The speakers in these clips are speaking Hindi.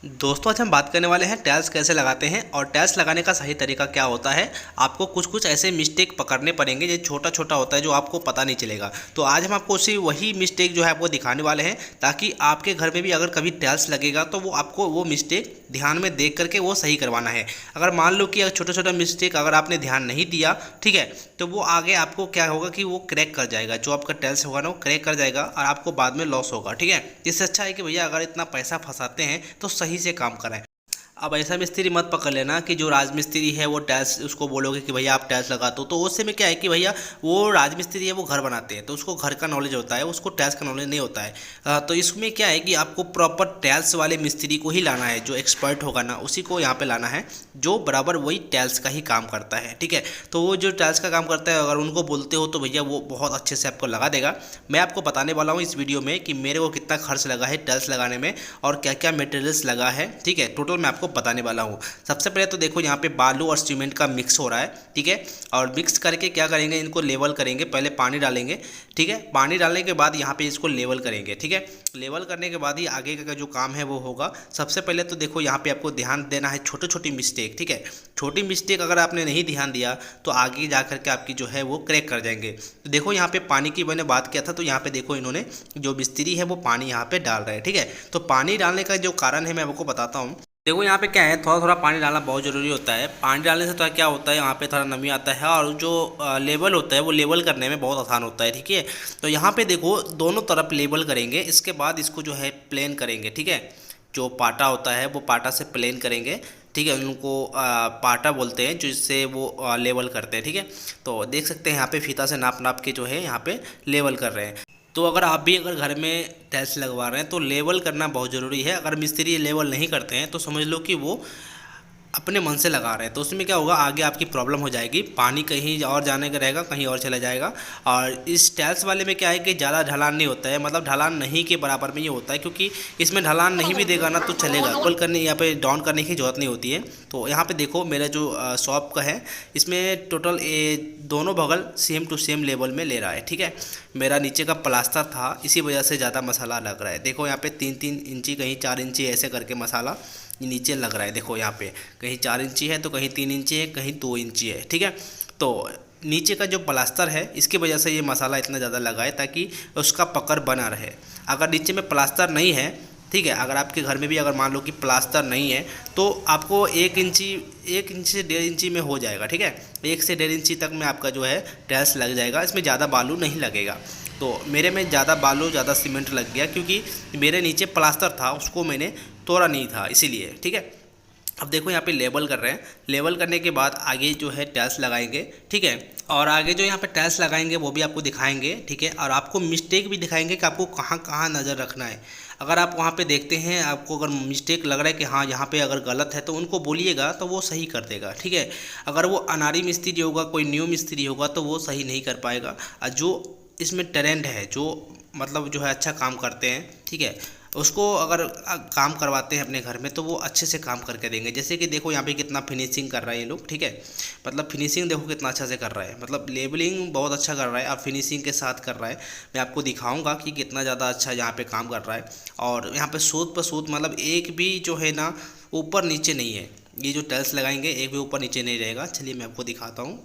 दोस्तों आज हम बात करने वाले हैं टाइल्स कैसे लगाते हैं और टाइल्स लगाने का सही तरीका क्या होता है। आपको कुछ कुछ ऐसे मिस्टेक पकड़ने पड़ेंगे जो छोटा छोटा होता है जो आपको पता नहीं चलेगा। तो आज हम आपको उसी वही मिस्टेक जो है आपको दिखाने वाले हैं ताकि आपके घर में भी अगर कभी टाइल्स लगेगा तो वो आपको वो मिस्टेक ध्यान में देख करके वो सही करवाना है। अगर मान लो कि अगर छोटा छोटा मिस्टेक अगर आपने ध्यान नहीं दिया, ठीक है, तो वो आगे आपको क्या होगा कि वो क्रैक कर जाएगा, जो आपका टाइल्स होगा ना वो क्रैक कर जाएगा और आपको बाद में लॉस होगा। ठीक है, इससे अच्छा है कि भैया अगर इतना पैसा फंसाते हैं तो सही से काम कराएं। अब ऐसा मिस्त्री मत पकड़ लेना कि जो राजमिस्त्री है वो टाइल्स उसको बोलोगे कि भैया आप टाइल्स लगा दो, तो उससे में क्या है कि भैया वो राजमिस्त्री है वो घर बनाते हैं तो उसको घर का नॉलेज होता है, उसको टाइल्स का नॉलेज नहीं होता है। तो इसमें क्या है कि आपको प्रॉपर टाइल्स वाले मिस्त्री को ही लाना है, जो एक्सपर्ट होगा ना उसी को यहाँ पे लाना है, जो बराबर वही टाइल्स का ही काम करता है। ठीक है, तो वो जो टाइल्स का काम करता है अगर उनको बोलते हो तो भैया वो बहुत अच्छे से आपको लगा देगा। मैं आपको बताने वाला हूँ इस वीडियो में कि मेरे को कितना खर्च लगा है टाइल्स लगाने में और क्या क्या मटेरियल्स लगा है। ठीक है, टोटल मैं आपको बताने वाला हूँ। सबसे पहले तो देखो यहाँ पे बालू और सीमेंट का मिक्स हो रहा है। ठीक है, और मिक्स करके क्या करेंगे, इनको लेवल करेंगे। पहले पानी डालेंगे, ठीक है, पानी डालने के बाद यहाँ पे इसको लेवल करेंगे। ठीक है, लेवल करने के बाद ही आगे का जो काम है वो होगा। सबसे पहले तो देखो यहाँ पे आपको ध्यान देना है छोटी छोटी मिस्टेक। ठीक है, छोटी मिस्टेक अगर आपने नहीं ध्यान दिया तो आगे जा करके आपकी जो है वो क्रैक कर जाएंगे। तो देखो यहाँ पे पानी की मैंने बात किया था, तो यहाँ पे देखो इन्होंने जो मिस्त्री है वो पानी यहाँ पे डाल रहे हैं। ठीक है, तो पानी डालने का जो कारण है मैं आपको बताता हूँ। देखो यहाँ पे क्या है, थोड़ा थोड़ा पानी डालना बहुत ज़रूरी होता है। पानी डालने से तो क्या होता है, यहाँ पे थोड़ा नमी आता है और जो लेवल होता है वो लेवल करने में बहुत आसान होता है। ठीक है, तो यहाँ पे देखो दोनों तरफ लेवल करेंगे, इसके बाद इसको जो है प्लेन करेंगे। ठीक है, जो पाटा होता है वो पाटा से प्लेन करेंगे। ठीक है, उनको पाटा बोलते हैं, जो इससे वो लेवल करते हैं। ठीक है, तो देख सकते हैं यहाँ पे फीता से नाप नाप के जो है यहाँ पे लेवल कर रहे हैं। तो अगर आप भी अगर घर में टाइल्स लगवा रहे हैं तो लेवल करना बहुत ज़रूरी है। अगर मिस्त्री लेवल नहीं करते हैं तो समझ लो कि वो अपने मन से लगा रहे हैं, तो उसमें क्या होगा, आगे आपकी प्रॉब्लम हो जाएगी। पानी कहीं और जाने का रहेगा, कहीं और चला जाएगा। और इस टाइल्स वाले में क्या है कि ज़्यादा ढलान नहीं होता है, मतलब ढलान नहीं के बराबर में ये होता है, क्योंकि इसमें ढलान नहीं भी देगा ना तो चलेगा, ऊपर करने यहाँ पे डाउन करने की ज़रूरत नहीं होती है। तो यहाँ पे देखो मेरा जो शॉप का है इसमें टोटल दोनों बगल सेम टू सेम लेवल में ले रहा है। ठीक है, मेरा नीचे का प्लास्टर था इसी वजह से ज़्यादा मसाला लग रहा है। देखो यहाँ पे 3-3 इंची कहीं 4 इंची ऐसे करके मसाला नीचे लग रहा है। देखो यहाँ पे कहीं 4 इंची है तो कहीं 3 इंची है, कहीं 2 इंची है। ठीक है, तो नीचे का जो प्लास्टर है इसकी वजह से ये मसाला इतना ज़्यादा लगा है ताकि उसका पकड़ बना रहे। अगर नीचे में प्लास्टर नहीं है, ठीक है, अगर आपके घर में भी अगर मान लो कि प्लास्टर नहीं है तो आपको 1 इंच से 1.5 इंची में हो जाएगा। ठीक है, 1 से 1.5 इंची तक में आपका जो है टाइल्स लग जाएगा, इसमें ज़्यादा बालू नहीं लगेगा। तो मेरे में ज़्यादा बालू ज़्यादा सीमेंट लग गया क्योंकि मेरे नीचे प्लास्टर था उसको मैंने तोड़ा नहीं था इसीलिए। ठीक है, अब देखो यहाँ पे लेवल कर रहे हैं, लेवल करने के बाद आगे जो है टाइल्स लगाएंगे। ठीक है, और आगे जो यहाँ पे टाइल्स लगाएंगे वो भी आपको दिखाएंगे। ठीक है, और आपको मिस्टेक भी दिखाएंगे कि आपको कहाँ कहाँ नज़र रखना है। अगर आप वहाँ पे देखते हैं आपको अगर मिस्टेक लग रहा है कि हाँ यहाँ पे अगर गलत है तो उनको बोलिएगा तो वो सही कर देगा। ठीक है, अगर वो अनाड़ी मिस्त्री होगा, कोई न्यू मिस्त्री होगा तो वो सही नहीं कर पाएगा। और जो इसमें ट्रेंड है, जो मतलब जो है अच्छा काम करते हैं, ठीक है, उसको अगर काम करवाते हैं अपने घर में तो वो अच्छे से काम करके देंगे। जैसे कि देखो यहाँ पे कितना फिनिशिंग कर रहा है ये लोग। ठीक है, मतलब फिनिशिंग देखो कितना अच्छा से कर रहा है, मतलब लेबलिंग बहुत अच्छा कर रहा है और फिनिशिंग के साथ कर रहा है। मैं आपको दिखाऊंगा कि कितना ज़्यादा अच्छा यहाँ पे काम कर रहा है। और यहाँ पे सूत पर सूत, मतलब एक भी जो है ना ऊपर नीचे नहीं है। ये जो टाइल्स लगाएंगे एक भी ऊपर नीचे नहीं रहेगा। चलिए मैं आपको दिखाता हूँ।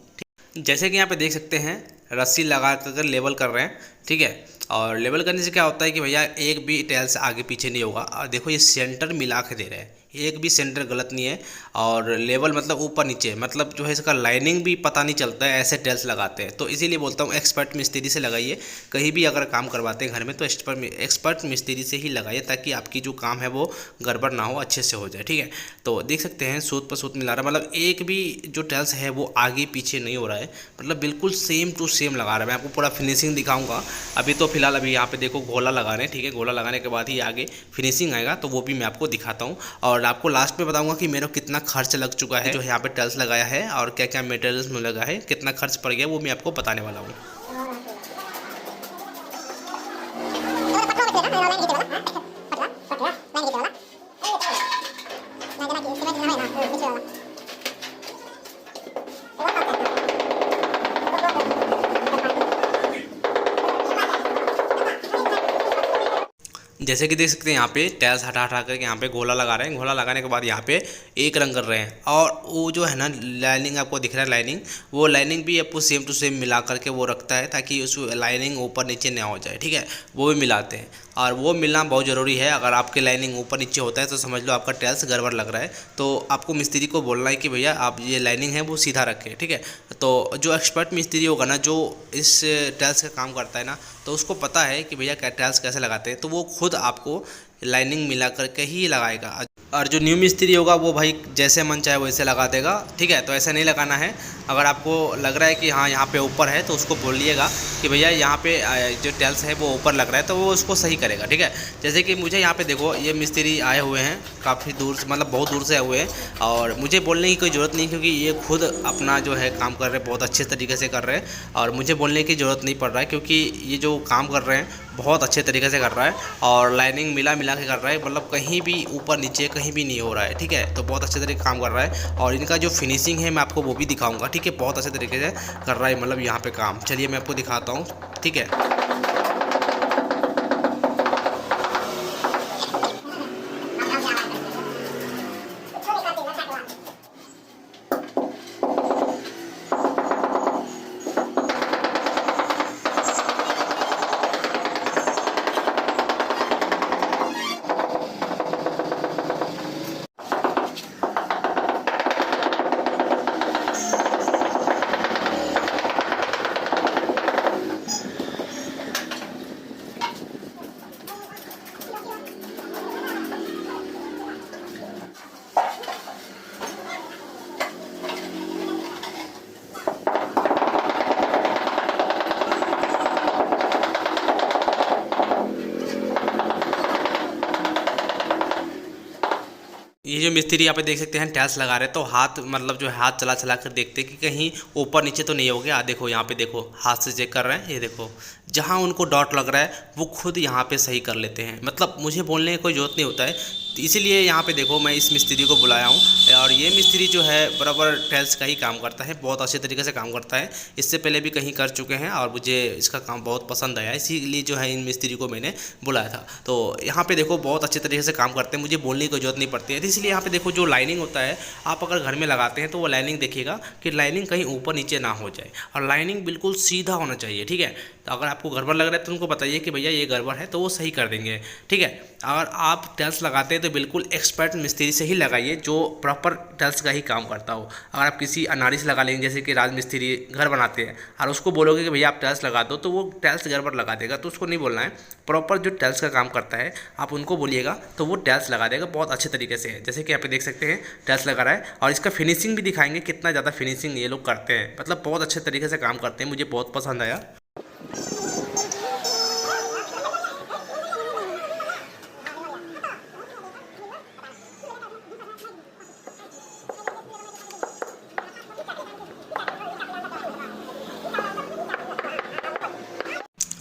जैसे कि यहाँ पे देख सकते हैं रस्सी लगा कर लेवल कर रहे हैं। ठीक है, और लेवल करने से क्या होता है कि भैया एक भी टाइल्स आगे पीछे नहीं होगा। और देखो ये सेंटर मिला के दे रहे हैं, एक भी सेंटर गलत नहीं है। और लेवल मतलब ऊपर नीचे, मतलब जो है इसका लाइनिंग भी पता नहीं चलता है, ऐसे टाइल्स लगाते हैं। तो इसीलिए बोलता हूँ एक्सपर्ट मिस्त्री से लगाइए। कहीं भी अगर काम करवाते हैं घर में तो एक्सपर्ट मिस्त्री से ही लगाइए ताकि आपकी जो काम है वो गड़बड़ ना हो, अच्छे से हो जाए। ठीक है, तो देख सकते हैं सूत पर सूत मिला रहा है, मतलब एक भी जो टाइल्स है वो आगे पीछे नहीं हो रहा है, मतलब बिल्कुल सेम टू सेम लगा रहा है। मैं आपको पूरा फिनिशिंग दिखाऊंगा। अभी तो फिलहाल अभी यहाँ पे देखो गोला लगा रहे हैं। ठीक है, गोला लगाने के बाद ही आगे फिनिशिंग आएगा तो वो भी मैं आपको दिखाता हूँ। और आपको लास्ट में बताऊंगा कि मेरा कितना खर्च लग चुका है जो यहाँ पे टाइल्स लगाया है और क्या क्या मटेरियल्स में लगा है, कितना खर्च पड़ गया वो मैं आपको बताने वाला हूँ। जैसे कि देख सकते हैं यहाँ पे टाइल्स हटा हटा करके यहाँ पे गोला लगा रहे हैं। गोला लगाने के बाद यहाँ पे एक रंग कर रहे हैं, और वो जो है ना लाइनिंग आपको दिख रहा है लाइनिंग, वो लाइनिंग भी आपको सेम टू सेम मिला करके वो रखता है ताकि उस लाइनिंग ऊपर नीचे ना हो जाए, ठीक है। वो भी मिलाते हैं, और वो मिलना बहुत ज़रूरी है। अगर आपके लाइनिंग ऊपर नीचे होता है तो समझ लो आपका टाइल्स गड़बड़ लग रहा है। तो आपको मिस्त्री को बोलना है कि भैया आप ये लाइनिंग है वो सीधा रखें, ठीक है। तो जो एक्सपर्ट मिस्त्री होगा ना, जो इस टाइल्स का काम करता है ना, तो उसको पता है कि भैया टाइल्स कैसे लगाते हैं, तो वो खुद आपको लाइनिंग मिला करके ही लगाएगा। और जो न्यू मिस्त्री होगा वो भाई जैसे मन चाहे वैसे लगा देगा, ठीक है। तो ऐसा नहीं लगाना है। अगर आपको लग रहा है कि हाँ यहाँ पे ऊपर है, तो उसको बोलिएगा कि भैया यहाँ पे जो टाइल्स है वो ऊपर लग रहा है, तो वो उसको सही करेगा, ठीक है। जैसे कि मुझे यहाँ पे देखो, ये मिस्त्री आए हुए हैं काफ़ी दूर से, मतलब बहुत दूर से आए हुए हैं, और मुझे बोलने की कोई ज़रूरत नहीं, क्योंकि ये खुद अपना जो है काम कर रहे हैं, बहुत अच्छे तरीके से कर रहे हैं, और मुझे बोलने की ज़रूरत नहीं पड़ रहा है, क्योंकि ये जो काम कर रहे हैं बहुत अच्छे तरीके से कर रहा है, और लाइनिंग मिला मिला के कर रहा है, मतलब कहीं भी ऊपर नीचे कहीं भी नहीं हो रहा है, ठीक है। तो बहुत अच्छे तरीके से काम कर रहा है, और इनका जो फिनिशिंग है मैं आपको वो भी दिखाऊंगा, ठीक है। बहुत अच्छे तरीके से कर रहा है मतलब यहाँ पे काम। चलिए मैं आपको दिखाता हूँ, ठीक है। ये जो मिस्त्री यहाँ पे देख सकते हैं टाइल्स लगा रहे हैं, तो हाथ मतलब जो है हाथ चला चला कर देखते हैं कि कहीं ऊपर नीचे तो नहीं हो गया। देखो यहाँ पे देखो, हाथ से चेक कर रहे हैं, ये देखो जहाँ उनको डॉट लग रहा है वो खुद यहाँ पे सही कर लेते हैं, मतलब मुझे बोलने की कोई ज़रूरत नहीं होता है। तो इसीलिए यहाँ पे देखो मैं इस मिस्त्री को बुलाया हूँ, और ये मिस्त्री जो है बराबर टाइल्स का ही काम करता है, बहुत अच्छे तरीके से काम करता है। इससे पहले भी कहीं कर चुके हैं और मुझे इसका काम बहुत पसंद आया, इसीलिए जो है इन मिस्त्री को मैंने बुलाया था। तो यहाँ पे देखो बहुत अच्छे तरीके से काम करते हैं, मुझे बोलने की ज़रूरत नहीं पड़ती है। इसलिए यहाँ पे देखो जो लाइनिंग होता है, आप अगर घर में लगाते हैं तो वो लाइनिंग देखिएगा कि लाइनिंग कहीं ऊपर नीचे ना हो जाए, और लाइनिंग बिल्कुल सीधा होना चाहिए, ठीक है। तो अगर आपको गड़बड़ लग रहा है तो उनको बताइए कि भैया ये गड़बड़ है, तो वो सही कर देंगे, ठीक है। अगर आप टाइल्स लगाते हैं तो बिल्कुल एक्सपर्ट मिस्त्री से ही लगाइए, जो प्रॉपर टाइल्स का ही काम करता हो। अगर आप किसी अनाड़ी से लगा लेंगे, जैसे कि राज मिस्त्री घर बनाते हैं, और उसको बोलोगे कि भैया आप टाइल्स लगा दो, तो वो टाइल्स गड़बड़ लगा देगा। तो उसको नहीं बोलना है, प्रॉपर जो टाइल्स का काम करता है आप उनको बोलिएगा, तो वो टाइल्स लगा देगा बहुत अच्छे तरीके से। जैसे कि आप देख सकते हैं टाइल्स लगा रहा है, और इसका फिनिशिंग भी दिखाएंगे कितना ज़्यादा फिनिशिंग ये लोग करते हैं, मतलब बहुत अच्छे तरीके से काम करते हैं, मुझे बहुत पसंद आया।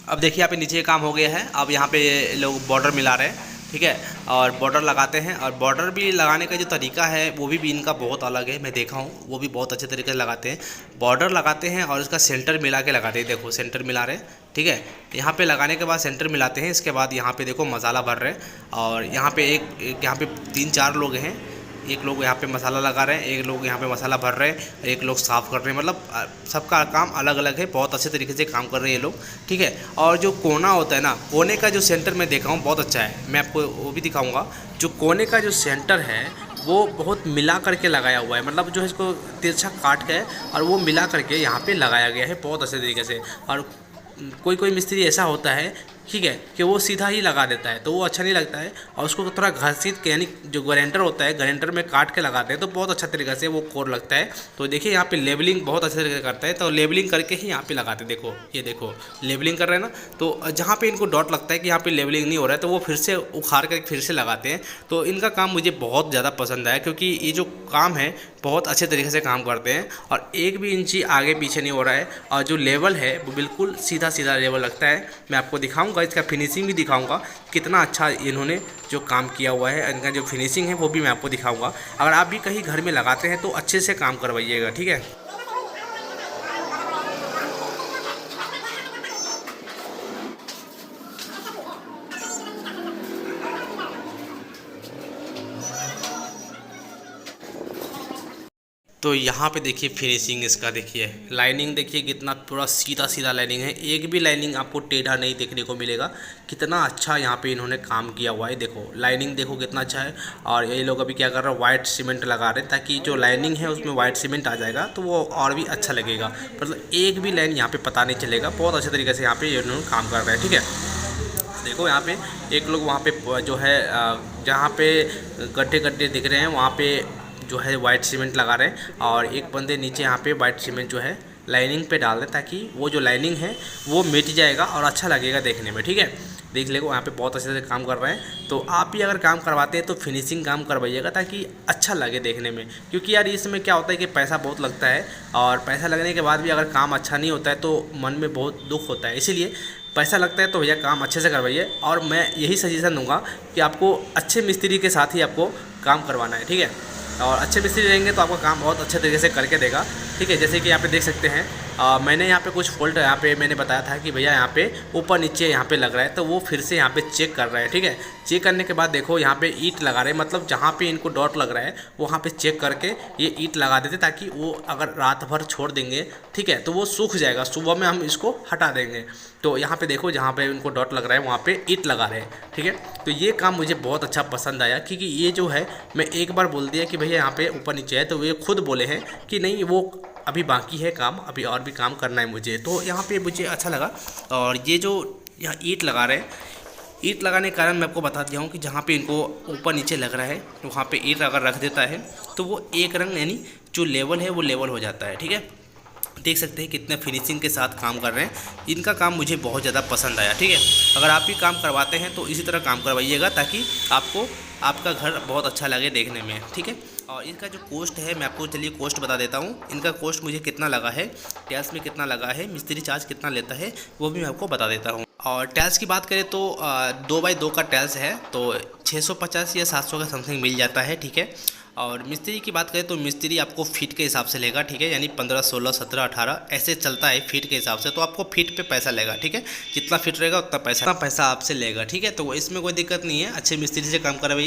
अब देखिए यहाँ पे नीचे काम हो गया है, अब यहाँ पे लोग बॉर्डर मिला रहे हैं, ठीक है। और बॉर्डर लगाते हैं, और बॉर्डर भी लगाने का जो तरीका है वो भी इनका बहुत अलग है, मैं देखा हूँ, वो भी बहुत अच्छे तरीके से लगाते हैं। बॉर्डर लगाते हैं और इसका सेंटर मिला के लगाते हैं, देखो सेंटर मिला रहे हैं, ठीक है। यहाँ पे लगाने के बाद सेंटर मिलाते हैं, इसके बाद यहाँ पे देखो मसाला भर रहे हैं, और यहाँ पे एक यहाँ पे 3-4 लोग हैं, एक लोग यहाँ पे मसाला लगा रहे हैं, एक लोग यहाँ पे मसाला भर रहे हैं, एक लोग साफ़ कर रहे हैं, मतलब सबका काम अलग अलग है, बहुत अच्छे तरीके से काम कर रहे हैं ये लोग, ठीक है। और जो कोना होता है ना, कोने का जो सेंटर मैं देखा हूँ बहुत अच्छा है, मैं आपको वो भी दिखाऊंगा। जो कोने का जो सेंटर है वो बहुत मिला करके लगाया हुआ है, मतलब जो है इसको तिरछा काट के और वो मिला करके यहाँ पे लगाया गया है बहुत अच्छे तरीके से। और कोई कोई मिस्त्री ऐसा होता है, ठीक है, कि वो सीधा ही लगा देता है, तो वो अच्छा नहीं लगता है, और उसको थोड़ा घसीट के, यानी जो ग्राइंडर होता है ग्राइंडर में काट के लगाते हैं, तो बहुत अच्छा तरीके से वो कोर लगता है। तो देखिए यहाँ पे लेबलिंग बहुत अच्छे तरीके से करता है, तो लेबलिंग करके ही यहाँ पे लगाते हैं। देखो ये देखो लेबलिंग कर रहे हैं ना, तो जहाँ पे इनको डॉट लगता है कि यहाँ पे लेबलिंग नहीं हो रहा है, तो वो फिर से उखाड़ कर फिर से लगाते हैं। तो इनका काम मुझे बहुत ज़्यादा पसंद आया, क्योंकि ये जो काम है बहुत अच्छे तरीके से काम करते हैं, और एक भी इंची आगे पीछे नहीं हो रहा है, और जो लेवल है वो बिल्कुल सीधा सीधा लेवल लगता है। मैं आपको दिखाऊंगा, इसका फिनिशिंग भी दिखाऊंगा कितना अच्छा इन्होंने जो काम किया हुआ है, इनका जो फिनिशिंग है वो भी मैं आपको दिखाऊंगा। अगर आप भी कहीं घर में लगाते हैं तो अच्छे से काम करवाइएगा, ठीक है। तो यहाँ पे देखिए फिनिशिंग इसका, देखिए लाइनिंग देखिए कितना पूरा सीधा सीधा लाइनिंग है, एक भी लाइनिंग आपको टेढ़ा नहीं देखने को मिलेगा। कितना अच्छा यहाँ पे इन्होंने काम किया हुआ है, देखो लाइनिंग देखो कितना अच्छा है। और ये लोग अभी क्या कर रहे हैं, वाइट सीमेंट लगा रहे हैं ताकि जो लाइनिंग है उसमें वाइट सीमेंट आ जाएगा तो वो और भी अच्छा लगेगा। मतलब एक भी लाइन यहाँ पर पता नहीं चलेगा, बहुत अच्छे तरीके से यहाँ पर इन्होंने काम कर रहे हैं। ठीक है, देखो यहाँ पे एक लोग वहाँ पे जो है जहाँ पे गड्ढे गड्ढे दिख रहे हैं वहाँ पे जो है वाइट सीमेंट लगा रहे हैं, और एक बंदे नीचे यहाँ पे वाइट सीमेंट जो है लाइनिंग पे डाल रहे हैं ताकि वो जो लाइनिंग है वो मिट जाएगा और अच्छा लगेगा देखने में। ठीक है, देख लेगा यहाँ पे बहुत अच्छे से काम कर रहे हैं। तो आप भी अगर काम करवाते हैं तो फिनिशिंग काम करवाइएगा ताकि अच्छा लगे देखने में, क्योंकि यार इसमें क्या होता है कि पैसा बहुत लगता है, और पैसा लगने के बाद भी अगर काम अच्छा नहीं होता है तो मन में बहुत दुख होता है। इसीलिए पैसा लगता है तो भैया काम अच्छे से करवाइए, और मैं यही सजेशन दूंगा कि आपको अच्छे मिस्त्री के साथ ही आपको काम करवाना है। ठीक है, और अच्छे मिस्त्री रहेंगे तो आपका काम बहुत अच्छे तरीके से करके देगा। ठीक है, जैसे कि यहाँ पे देख सकते हैं मैंने यहाँ पे कुछ फॉल्ट यहाँ पे मैंने बताया था कि भैया यहाँ पे ऊपर नीचे यहाँ पे लग रहा है, तो वो फिर से यहाँ पे चेक कर रहा है। ठीक है, चेक करने के बाद देखो यहाँ पे ईंट लगा रहे हैं, मतलब जहाँ पे इनको डॉट लग रहा है वहाँ पे चेक करके ये ईंट लगा देते ताकि वो अगर रात भर छोड़ देंगे, ठीक है, तो वो सूख जाएगा, सुबह में हम इसको हटा देंगे। तो यहाँ पे देखो जहाँ पे इनको डॉट लग रहा है वहाँ पे ईंट लगा रहे हैं। ठीक है, तो ये काम मुझे बहुत अच्छा पसंद आया, क्योंकि ये जो है मैं एक बार बोल दिया कि भैया यहाँ पे ऊपर नीचे है, तो ये खुद बोले हैं कि नहीं वो अभी बाकी है काम, अभी और भी काम करना है मुझे, तो यहाँ पे मुझे अच्छा लगा। और ये जो यहाँ ईंट लगा रहे हैं, ईंट लगाने के कारण मैं आपको बता दिया हूँ कि जहाँ पे इनको ऊपर नीचे लग रहा है तो वहाँ पे ईंट अगर रख देता है तो वो एक रंग यानी जो लेवल है वो लेवल हो जाता है। ठीक है, देख सकते हैं कितने फिनिशिंग के साथ काम कर रहे हैं, इनका काम मुझे बहुत ज़्यादा पसंद आया। ठीक है, अगर आप भी काम करवाते हैं तो इसी तरह काम करवाइएगा ताकि आपको आपका घर बहुत अच्छा लगे देखने में। ठीक है, और इनका जो कॉस्ट है मैं आपको चलिए कॉस्ट बता देता हूँ। इनका कॉस्ट मुझे कितना लगा है, टाइल्स में कितना लगा है, मिस्त्री चार्ज कितना लेता है वो भी मैं आपको बता देता हूँ। और टाइल्स की बात करें तो 2x2 का टाइल्स है तो 650 या 700 का समथिंग मिल जाता है। ठीक है, और मिस्त्री की बात करें तो मिस्त्री आपको फीट के हिसाब से लेगा। ठीक है, यानी 15, 16, 17, 18 ऐसे चलता है फीट के हिसाब से, तो आपको फीट पे पैसा लेगा। ठीक है, जितना फीट रहेगा उतना पैसा आपसे लेगा। ठीक है, तो इसमें कोई दिक्कत नहीं है, अच्छे मिस्त्री से काम करवाइए।